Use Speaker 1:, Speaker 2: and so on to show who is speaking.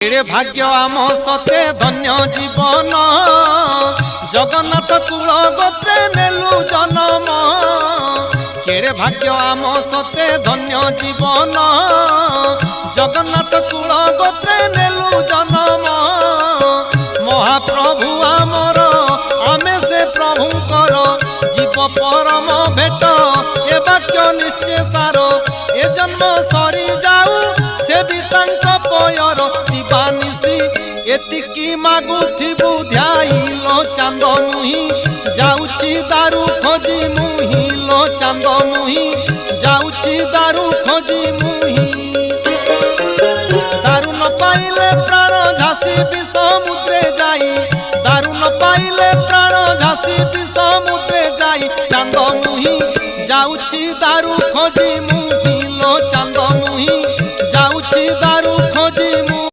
Speaker 1: केड़े भाग्य आम सते धन्य जीवन जगन्नाथ कुल गोत्रे नेलु जन्म। केड़े भाग्य आम सते धन्य जीवन जगन्नाथ कुल गोत्रे नेलु जन्म। महाप्रभु आमर आमे से प्रभुंकर जीव परम भेट ए वाक्य निश्चय सार ए जन्म सरी जाऊ से भी तांक पयर दिवानिसी एतिकी मागुथिबु ध्याइलो चांद मुही जाउछि दारू खोजी मुही लो चांद मुही जाउछि दारू खोजी मुही। दारू न पाइले प्राण झांसी भी समुद्रे जाई दारू न पाइले प्राण झांसी भी समुद्रे जाई चांद मुही जाउछि दारू खोजी मुही।